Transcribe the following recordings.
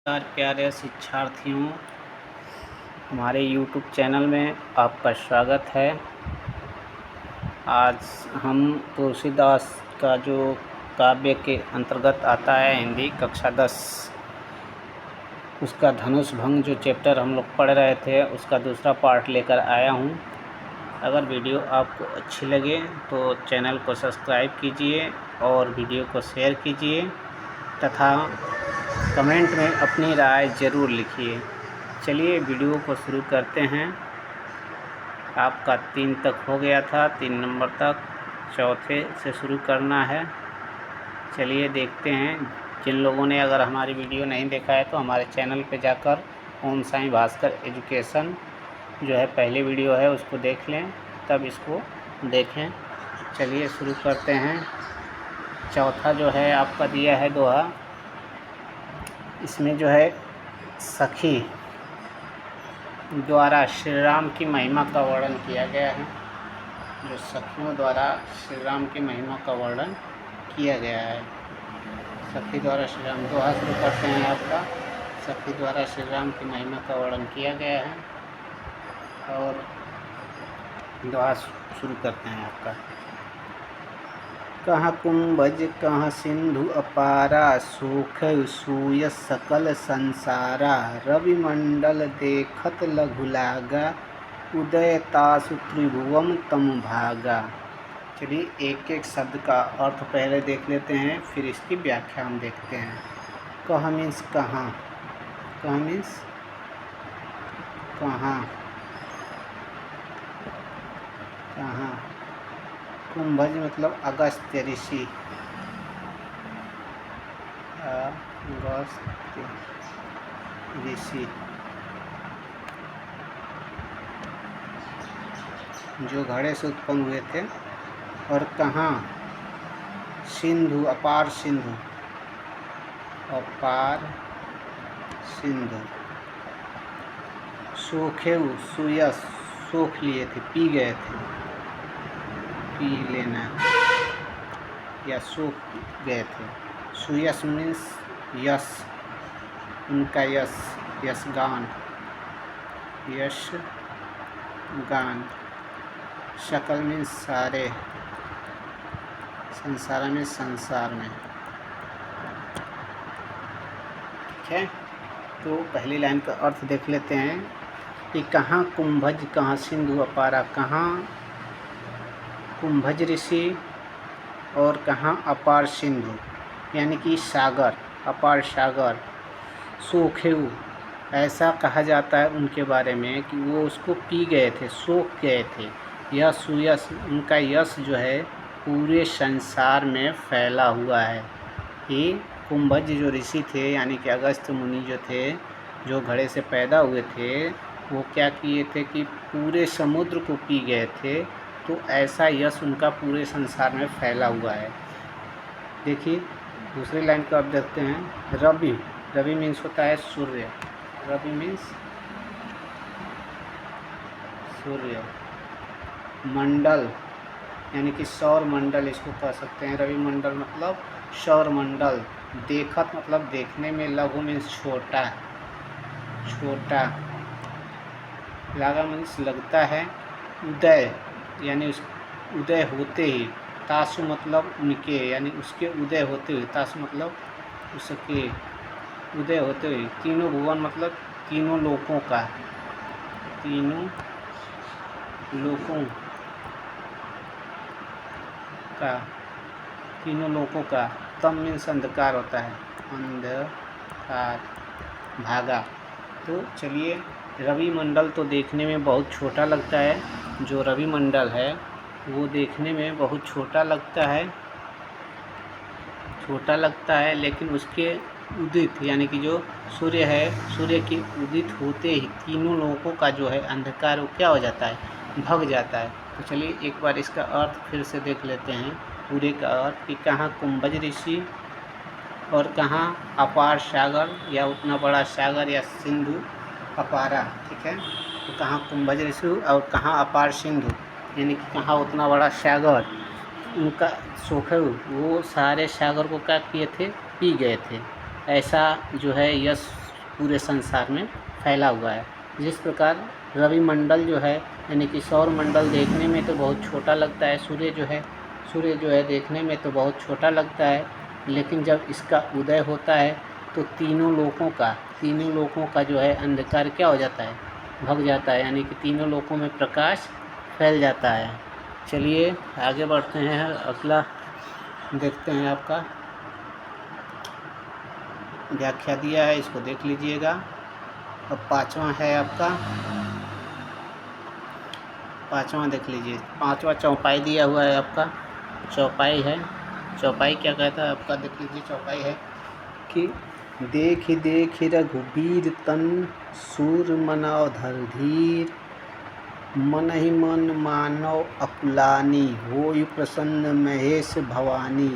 नमस्कार प्यारे शिक्षार्थियों, हमारे YouTube चैनल में आपका स्वागत है। आज हम तुलसीदास का जो काव्य के अंतर्गत आता है हिंदी कक्षा 10 उसका धनुष भंग जो चैप्टर हम लोग पढ़ रहे थे उसका दूसरा पार्ट लेकर आया हूँ। अगर वीडियो आपको अच्छी लगे तो चैनल को सब्सक्राइब कीजिए और वीडियो को शेयर कीजिए तथा कमेंट में अपनी राय ज़रूर लिखिए। चलिए वीडियो को शुरू करते हैं। आपका 3 तक हो गया था, 3 नंबर तक, चौथे से शुरू करना है। चलिए देखते हैं। जिन लोगों ने अगर हमारी वीडियो नहीं देखा है तो हमारे चैनल पे जाकर ओम साईं भास्कर एजुकेशन जो है पहली वीडियो है उसको देख लें, तब इसको देखें। चलिए शुरू करते हैं। चौथा जो है आपका दिया है दोहा। इसमें जो है सखी द्वारा श्री राम की महिमा का वर्णन किया गया है। जो सखियों द्वारा श्री राम की महिमा का वर्णन किया गया है। सखी द्वारा श्री राम, दोहा शुरू करते हैं आपका। सखी द्वारा श्री राम की महिमा का वर्णन किया गया है और दोहा शुरू करते हैं आपका। कहाँ कुंभज कहाँ सिंधु अपारा, सूख सूय सकल संसारा। रवि मंडल देखत लघु लागा, उदय तासु त्रिभुवन तम भागा। चलिए एक एक शब्द का अर्थ पहले देख लेते हैं, फिर इसकी व्याख्या हम देखते हैं। कहाँ मीन्स कहाँ, कहाँ मीन्स कहाँ, कहाँ। कुंभज मतलब अगस्त्य ऋषि, अगस्त्य ऋषि जो घड़े से उत्पन्न हुए थे। और कहाँ सिंधु, अपार सिंधु, अपार सिंधु। सोखेउ सुयस, सोख लिए थे, पी गए थे, पी लेना या सूख गए थे। सुयस मीन्स यश, उनका यश, यशगान, यश गान। शकल मीन्स सारे, संसार में संसार में। ठीक है, तो पहली लाइन का अर्थ देख लेते हैं कि कहाँ कुंभज कहाँ सिंधु अपारा। कहाँ कुंभज ऋषि और कहाँ अपार सिंधु यानी कि सागर, अपार सागर। सोखेउ, ऐसा कहा जाता है उनके बारे में कि वो उसको पी गए थे, सोख गए थे। यह सुयश, उनका यश जो है पूरे संसार में फैला हुआ है। कि कुंभज जो ऋषि थे यानी कि अगस्त्य मुनि जो थे, जो घड़े से पैदा हुए थे, वो क्या किए थे कि पूरे समुद्र को पी गए थे। तो ऐसा यश उनका पूरे संसार में फैला हुआ है। देखिए दूसरी लाइन को आप देखते हैं। रवि, रवि मीन्स होता है सूर्य, रवि मीन्स सूर्य। मंडल यानी कि सौर मंडल इसको कह सकते हैं। रवि मंडल मतलब सौर मंडल। देखत मतलब देखने में, लघु मीन्स छोटा, छोटा। लागा मीन्स लगता है। उदय यानी उस उदय होते ही। तासु मतलब उनके यानी उसके उदय होते हुए, तासु मतलब उसके उदय होते हुए। तीनों भुवन मतलब तीनों लोकों का, तीनों लोकों का, तीनों लोकों का। तम मीन्स अंधकार होता है, अंधकार, भागा। तो चलिए, रवि मंडल तो देखने में बहुत छोटा लगता है। जो रवि मंडल है वो देखने में बहुत छोटा लगता है, छोटा लगता है, लेकिन उसके उदित यानी कि जो सूर्य है, सूर्य के उदित होते ही तीनों लोगों का जो है अंधकार वो क्या हो जाता है, भग जाता है। तो चलिए एक बार इसका अर्थ फिर से देख लेते हैं, पूरे का अर्थ कि कहाँ कुंभज ऋषि और कहाँ अपार सागर या उतना बड़ा सागर या सिंधु अपारा। ठीक है, तो कहाँ कुंभज ऋषि और कहाँ अपार सिंधु यानी कि कहाँ उतना बड़ा सागर। उनका सोखे वो सारे सागर को क्या किए थे, पी गए थे। ऐसा जो है यश पूरे संसार में फैला हुआ है। जिस प्रकार रवि मंडल जो है यानी कि सौर मंडल देखने में तो बहुत छोटा लगता है, सूर्य जो है देखने में तो बहुत छोटा लगता है, लेकिन जब इसका उदय होता है तो तीनों लोकों का जो है अंधकार क्या हो जाता है, भग जाता है, यानी कि तीनों लोकों में प्रकाश फैल जाता है। चलिए आगे बढ़ते हैं, अगला देखते हैं। आपका व्याख्या दिया है, इसको देख लीजिएगा। अब पाँचवा है आपका, पाँचवा देख लीजिए। पाँचवा चौपाई दिया हुआ है आपका, चौपाई है। चौपाई क्या कहता है आपका, देख लीजिए। चौपाई है कि देख देख रघुबीर तन, सूर मनाव धर धीर, मन ही मन मानव अकुलानी, होई प्रसन्न महेश भवानी,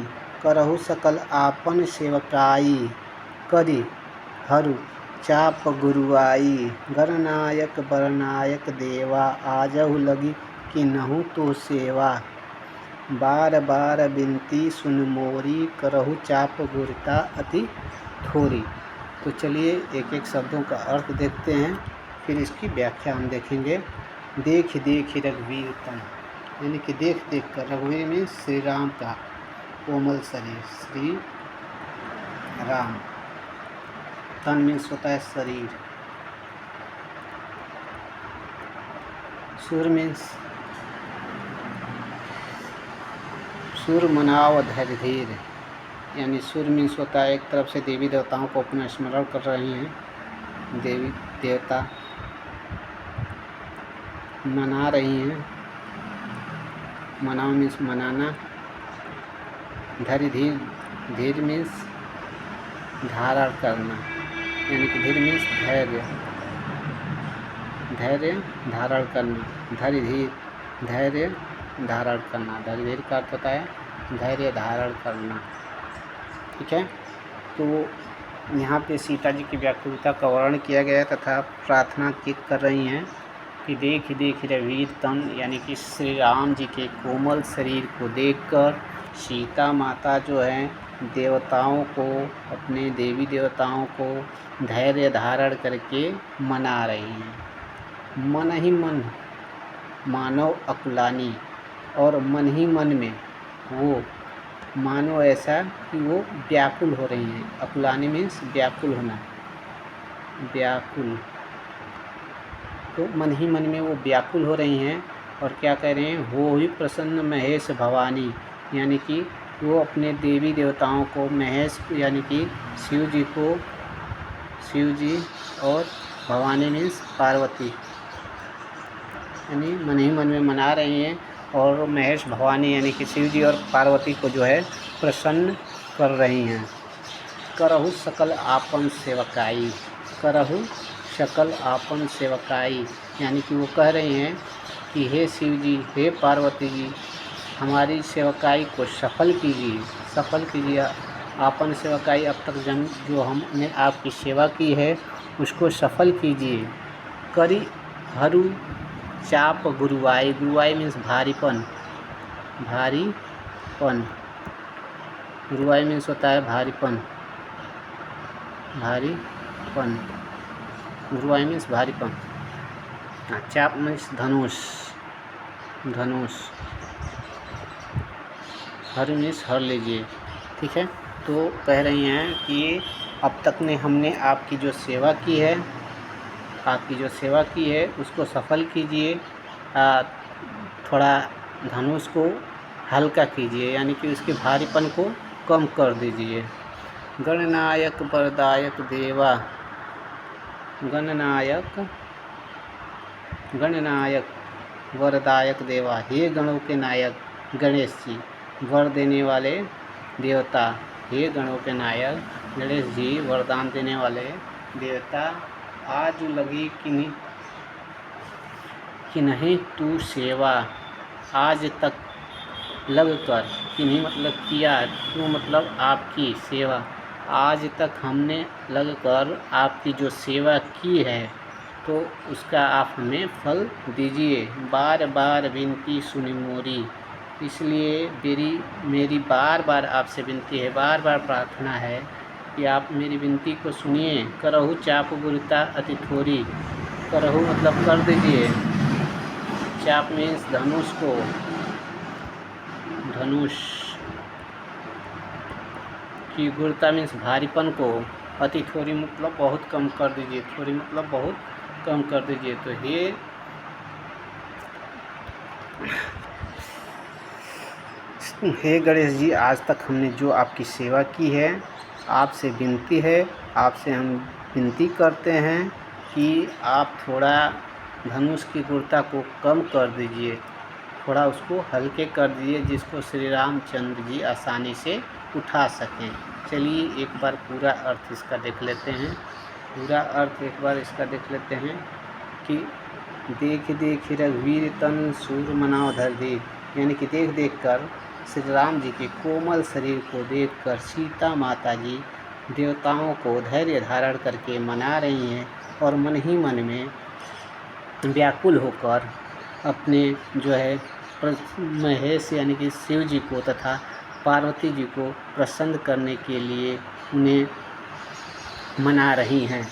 करहु सकल आपन सेवकाई, करी हरु चाप गुरुआई, गणनायक बरनायक देवा, आजहु लगी किन्हु तो सेवा, बार बार बिनती सुन मोरी, करहु चाप गुरता अति थोरी। तो चलिए एक एक शब्दों का अर्थ देखते हैं, फिर इसकी व्याख्या हम देखेंगे। देख देख रघुवीर तन, यानी कि देख देख कर, रघुवीर में श्री राम का कोमल शरीर, श्री राम। तन मीन्स होता है शरीर, सूर मीन्स सूर मनाव धैर्य धीर, यानी सूर मीन्स होता है एक तरफ से देवी देवताओं को अपना स्मरण कर रही हैं, देवी देवता मना रही हैं, मनाव मीन्स मनाना, धैर्य धीर, धीर मीन्स धारण करना, यानी कि धीर मीन्स धैर्य, धैर्य धारण करना, धैर्य धीर, धैर्य धारण करना, धैर्य धीर का अर्थ होता है धैर्य धारण करना। ठीक है, तो यहाँ पे सीता जी की व्याकुलता का वर्णन किया गया तथा प्रार्थना कर रही हैं कि देख देख रघुवीर तन, यानी कि श्री राम जी के कोमल शरीर को देखकर सीता माता जो है देवताओं को, अपने देवी देवताओं को धैर्य धारण करके मना रही हैं। मन ही मन मानव अकुलानी, और मन ही मन में वो मानो ऐसा कि वो व्याकुल हो रही हैं। अकुलानी मीन्स व्याकुल होना, व्याकुल, तो मन ही मन में वो व्याकुल हो रही हैं। और क्या कह रहे हैं, हो ही प्रसन्न महेश भवानी, यानी कि वो अपने देवी देवताओं को, महेश यानी कि शिव जी को, शिव जी और भवानी मीन्स पार्वती, यानी मन ही मन में मना रही हैं। और महेश भवानी यानी कि शिव जी और पार्वती को जो है प्रसन्न कर रही हैं। करहु सकल आपन सेवकाई, करहु सकल आपन सेवकाई, यानी कि वो कह रही हैं कि हे शिव जी, हे पार्वती जी, हमारी सेवकाई को सफल कीजिए, सफल कीजिए। आपन सेवकाई, अब तक जो हमने आपकी सेवा की है उसको सफल कीजिए। करी हरु चाप गुरुआई, गुरुआई मीन्स भारीपन, भारीपन, गुरुआई मीन्स होता है भारीपन, भारीपन, गुरुआई मीन्स भारीपन। चाप मीन्स धनुष, धनुष, हर मीन्स हर लीजिए। ठीक है, तो कह रही हैं कि अब तक ने हमने आपकी जो सेवा की है, आपकी जो सेवा की है उसको सफल कीजिए, थोड़ा धनुष को हल्का कीजिए, यानी कि उसके भारीपन को कम कर दीजिए। गणनायक वरदायक देवा, गणनायक, गणनायक वरदायक देवा, हे गणों के नायक गणेश जी, वर देने वाले देवता, हे गणों के नायक गणेश जी, वरदान देने वाले देवता, आज लगी किन्हीं तू सेवा, आज तक लग कर, किन्हीं मतलब किया, तू मतलब आपकी सेवा, आज तक हमने लग कर आपकी जो सेवा की है तो उसका आप हमें फल दीजिए। बार बार विनती सुनी मोरी, इसलिए मेरी बार बार आपसे विनती है, बार बार प्रार्थना है कि आप मेरी विनती को सुनिए। करहु चाप गुरुता अति थोरी, करहु मतलब कर दीजिए, चाप मीन्स धनुष को, धनुष की गुरुता मीन्स भारीपन को, अति थोड़ी मतलब बहुत कम कर दीजिए, थोड़ी मतलब बहुत कम कर दीजिए। तो हे गणेश जी, आज तक हमने जो आपकी सेवा की है, आपसे विनती है, आपसे हम विनती करते हैं कि आप थोड़ा धनुष की गुरुता को कम कर दीजिए, थोड़ा उसको हल्के कर दीजिए, जिसको श्री रामचंद्र जी आसानी से उठा सकें। चलिए एक बार पूरा अर्थ इसका देख लेते हैं, पूरा अर्थ एक बार इसका देख लेते हैं कि देख देख रघुवीर तन सूर मनाओ धर दे, यानी कि देख देख कर श्री राम जी के कोमल शरीर को देखकर सीता माता जी देवताओं को धैर्य धारण करके मना रही हैं और मन ही मन में व्याकुल होकर अपने जो है महेश यानी कि शिव जी को तथा पार्वती जी को प्रसन्न करने के लिए उन्हें मना रही हैं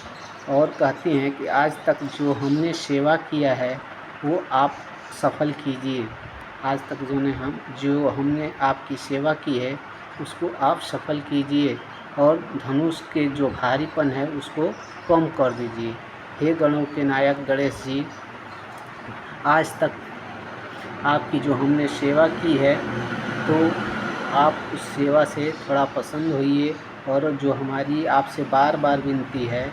और कहती हैं कि आज तक जो हमने सेवा किया है वो आप सफल कीजिए, आज तक जो हमने आपकी सेवा की है उसको आप सफल कीजिए और धनुष के जो भारीपन है उसको कम कर दीजिए। हे गणों के नायक गणेश जी, आज तक आपकी जो हमने सेवा की है तो आप उस सेवा से थोड़ा पसंद होइए और जो हमारी आपसे बार बार विनती है,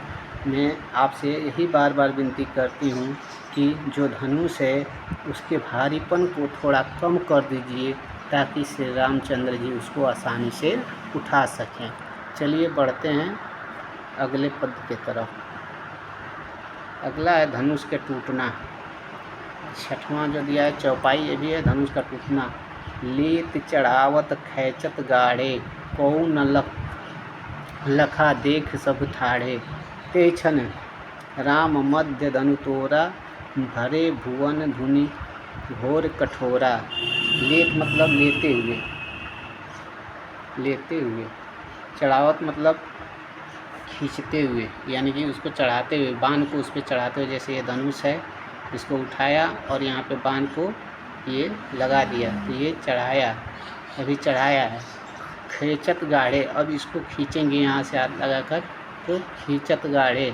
मैं आपसे यही बार बार विनती करती हूँ कि जो धनुष है उसके भारीपन को थोड़ा कम कर दीजिए ताकि श्री रामचंद्र जी उसको आसानी से उठा सकें। चलिए बढ़ते हैं अगले पद के तरफ। अगला है धनुष के टूटना। छठवां जो दिया है चौपाई ये भी है, धनुष का टूटना। लेत चढ़ावत खैचत गाढ़े, कौ न लखा देख सब ठाढ़े, ते छन राम मध्य धनु तोरा, भरे भुवन धुनि घोर कठोरा। लेत मतलब लेते हुए, लेते हुए, चढ़ावत मतलब खींचते हुए, यानी कि उसको चढ़ाते हुए, बाण को उस पर चढ़ाते हुए। जैसे ये धनुष है, इसको उठाया और यहाँ पे बाण को ये लगा दिया, तो ये चढ़ाया, अभी चढ़ाया है। खींचत गाढ़े, अब इसको खींचेंगे यहाँ से हाथ लगाकर, तो खींचत गाढ़े।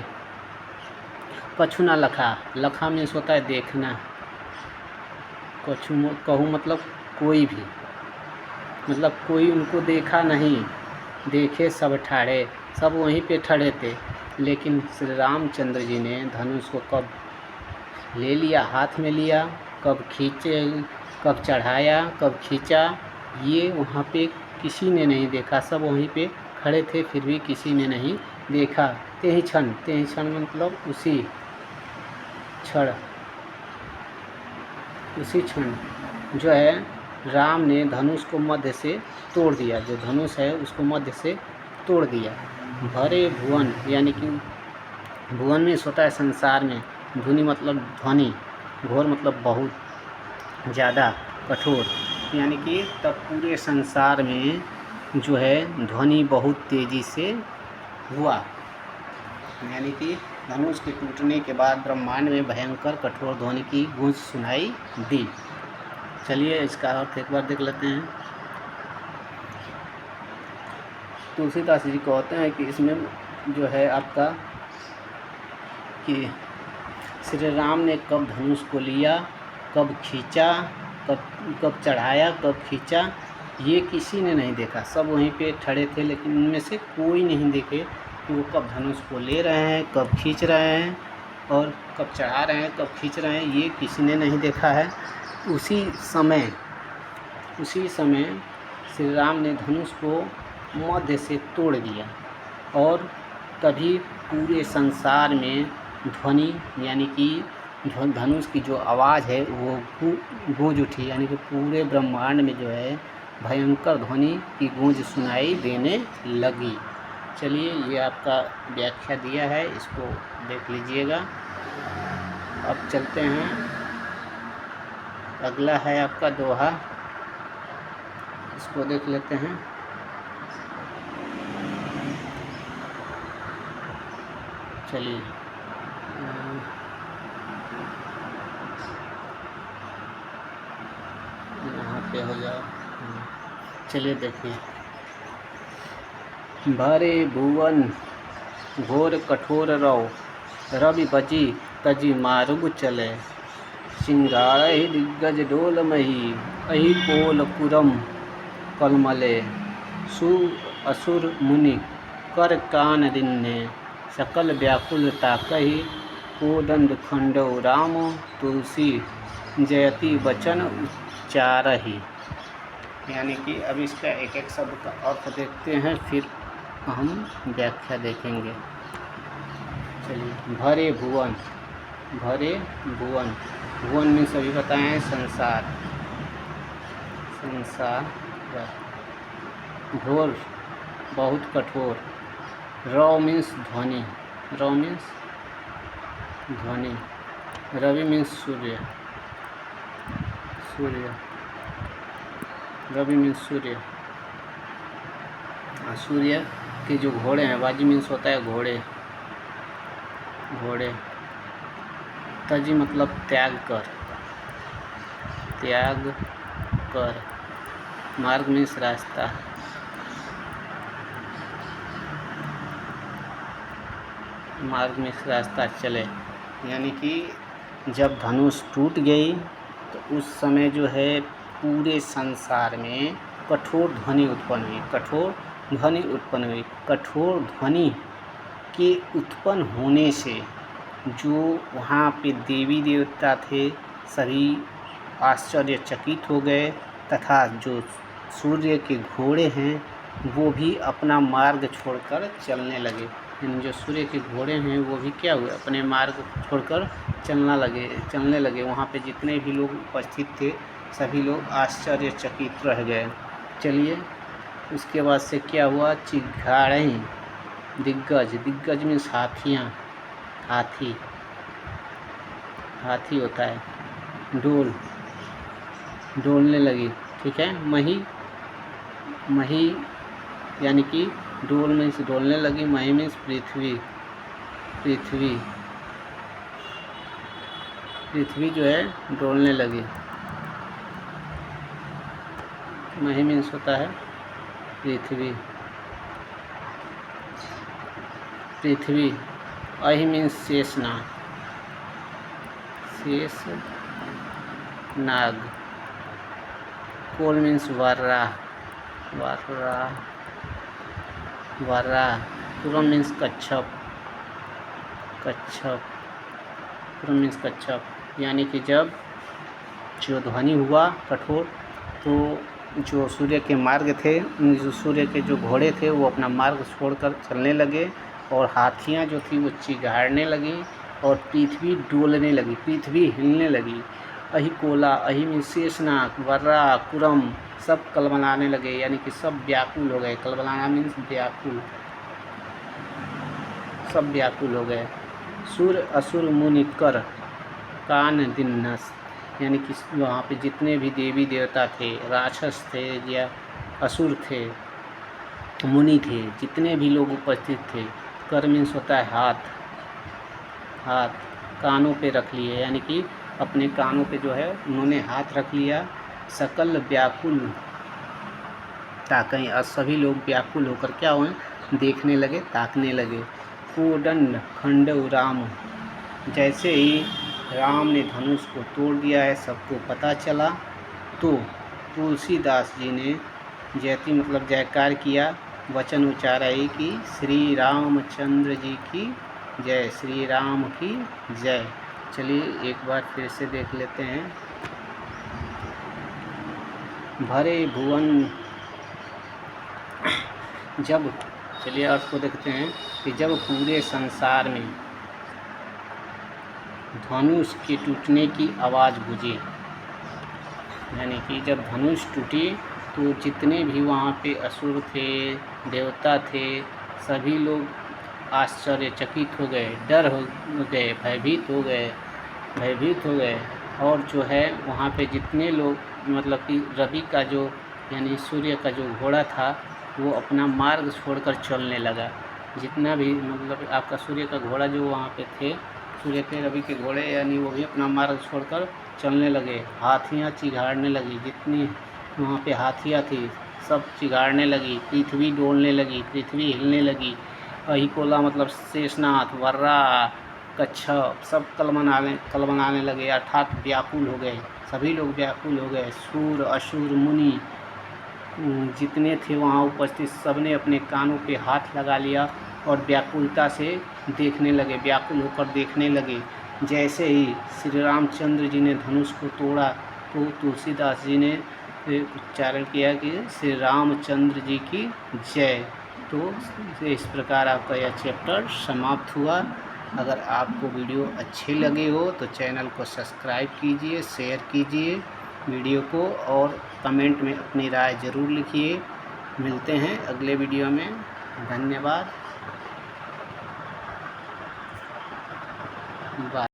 कछु ना लखा, लखा मीन्स होता है देखना, कछु कहूँ मतलब कोई भी, मतलब कोई उनको देखा नहीं, देखे सब ठाड़े, सब वहीं पे खड़े थे। लेकिन श्री रामचंद्र जी ने धनुष को कब ले लिया, हाथ में लिया, कब खींचे, कब चढ़ाया, कब खींचा, ये वहाँ पे किसी ने नहीं देखा, सब वहीं पे खड़े थे, फिर भी किसी ने नहीं देखा। तेहि क्षण, तेहि क्षण मतलब उसी क्षण, उसी क्षण जो है राम ने धनुष को मध्य से तोड़ दिया, जो धनुष है उसको मध्य से तोड़ दिया। भरे भुवन, यानी कि भुवन में होता है संसार में, धुनि मतलब ध्वनि, घोर मतलब बहुत ज़्यादा, कठोर, यानी कि तब पूरे संसार में जो है ध्वनि बहुत तेज़ी से हुआ, यानी कि धनुष के टूटने के बाद ब्रह्मांड में भयंकर कठोर ध्वनि की गूंज सुनाई दी। चलिए इसका अर्थ एक बार देख लेते हैं। तुलसीदास जी कहते हैं कि इसमें जो है आपका कि श्री राम ने कब धनुष को लिया, कब खींचा, कब चढ़ाया, कब खींचा, ये किसी ने नहीं देखा, सब वहीं पे खड़े थे, लेकिन उनमें से कोई नहीं देखे कि वो कब धनुष को ले रहे हैं, कब खींच रहे हैं और कब चढ़ा रहे हैं, कब खींच रहे हैं, ये किसी ने नहीं देखा है। उसी समय श्री राम ने धनुष को मध्य से तोड़ दिया और तभी पूरे संसार में ध्वनि, यानी कि धनुष की जो आवाज़ है वो गूंज उठी, यानी कि पूरे ब्रह्मांड में जो है भयंकर ध्वनि की गूंज सुनाई देने लगी। चलिए ये आपका व्याख्या दिया है, इसको देख लीजिएगा। अब चलते हैं, अगला है आपका दोहा, इसको देख लेते हैं। चलिए यहाँ पे हो जाओ। चलिए देखिए, भरे भुवन घोर कठोर रव, रवि बजी तजी मारुग चले, सिंगारहि दिग्गज डोल मही, अहि पोल कुरम कलमले, सु असुर मुनि कर कान दिन्ने, सकल व्याकुलता कही, कोदंड खंडौ राम तुलसी जयति वचन उच्चारहि। यानी कि अब इसका एक एक शब्द का अर्थ देखते हैं, फिर हम व्याख्या देखेंगे। चलिए, भरे भुवन, भरे भुवन, भुवन में सभी बताए हैं संसार, संसार, घोर बहुत कठोर, रव मीन्स ध्वनि, रव मीन्स ध्वनि, रवि मीन्स सूर्य, सूर्य, रवि मीन्स सूर्य, सूर्य के जो घोड़े हैं, वाजी मीन्स होता है घोड़े, घोड़े, तजी मतलब त्याग कर, त्याग कर, मार्ग मीन्स रास्ता, मार्ग में रास्ता चले। यानी कि जब धनुष टूट गई तो उस समय जो है पूरे संसार में कठोर ध्वनि उत्पन्न हुई, कठोर ध्वनि उत्पन्न हुई। कठोर ध्वनि के उत्पन्न होने से जो वहाँ पे देवी देवता थे सभी आश्चर्यचकित हो गए, तथा जो सूर्य के घोड़े हैं वो भी अपना मार्ग छोड़कर चलने लगे। यानी जो सूर्य के घोड़े हैं वो भी क्या हुए, अपने मार्ग छोड़कर चलने लगे। वहाँ पे जितने भी लोग उपस्थित थे सभी लोग आश्चर्यचकित रह गए। चलिए, उसके बाद से क्या हुआ, चिघाड़े दिग्गज, दिग्गज में हाथियाँ, हाथी, हाथी होता है, डोल, डोलने लगी, ठीक है। मही, मही यानी कि डोल मीन्स डोलने लगी, मही मीन्स पृथ्वी, पृथ्वी, पृथ्वी जो है डोलने लगी। मही मीन्स होता है पृथ्वी, पृथ्वी। अहि मीन्स शेषनाग, शेष नाग। कोल मीन्स वर्रा, वर्रा, वर्रा। कुरम मीन्स कच्छप, कच्छप, कुरम मीन्स कच्छप। यानी कि जब जो ध्वनि हुआ कठोर, तो जो सूर्य के मार्ग थे, जो सूर्य के जो घोड़े थे वो अपना मार्ग छोड़कर चलने लगे, और हाथियाँ जो थी वो चिघाड़ने लगी, और पृथ्वी डोलने लगी, पृथ्वी हिलने लगी। अहि कोला, अहि में शेषनाग, वर्रा, कुरम सब कलबलाने लगे, यानी कि सब व्याकुल हो गए। कलबलाना मीन्स व्याकुल, सब व्याकुल हो गए। सुर असुर मुनि कर कान दिन्नस, यानी कि वहाँ पे जितने भी देवी देवता थे, राक्षस थे या असुर थे, मुनि थे, जितने भी लोग उपस्थित थे। कर मीन्स होता है हाथ, हाथ, कानों पे रख लिए, यानी कि अपने कानों पे जो है उन्होंने हाथ रख लिया। सकल व्याकुल ताकई, और सभी लोग व्याकुल होकर क्या हुए, देखने लगे, ताकने लगे। कोदंड खंडव राम, जैसे ही राम ने धनुष को तोड़ दिया है सबको पता चला, तो तुलसीदास जी ने जयति मतलब जयकार किया, वचन उच्चारा है कि श्री रामचंद्र जी की जय, श्री राम की जय। चलिए एक बार फिर से देख लेते हैं। भरे भुवन, जब, चलिए अर्थ को देखते हैं कि जब पूरे संसार में धनुष के टूटने की आवाज़ गूंजी, यानी कि जब धनुष टूटी तो जितने भी वहाँ पे असुर थे, देवता थे, सभी लोग आश्चर्यचकित हो गए, डर हो गए, भयभीत हो गए, भयभीत हो गए। और जो है वहाँ पे जितने लोग मतलब कि रवि का जो यानी सूर्य का जो घोड़ा था वो अपना मार्ग छोड़कर चलने लगा। जितना भी मतलब आपका सूर्य का घोड़ा जो वहाँ पे थे, सूर्य के रवि के घोड़े, यानी वो भी अपना मार्ग छोड़कर चलने लगे। हाथियाँ चिघाड़ने लगी, जितनी वहाँ पे हाथियाँ थी सब चिघाड़ने लगी, पृथ्वी डोलने लगी, पृथ्वी हिलने लगी। अहिकोला मतलब शेषनाग, वर्रा, कच्छप सब कलमनाने लगे, अर्थात व्याकुल हो गए। सभी लोग व्याकुल हो गए। सूर, असुर, मुनि जितने थे वहाँ उपस्थित सबने अपने कानों पे हाथ लगा लिया और व्याकुलता से देखने लगे, व्याकुल होकर देखने लगे। जैसे ही श्री रामचंद्र जी ने धनुष को तोड़ा तो तुलसीदास जी ने उच्चारण किया कि श्री रामचंद्र जी की जय। तो इस प्रकार आपका यह चैप्टर समाप्त हुआ। अगर आपको वीडियो अच्छे लगे हो तो चैनल को सब्सक्राइब कीजिए, शेयर कीजिए वीडियो को, और कमेंट में अपनी राय ज़रूर लिखिए। मिलते हैं अगले वीडियो में। धन्यवाद। बाय।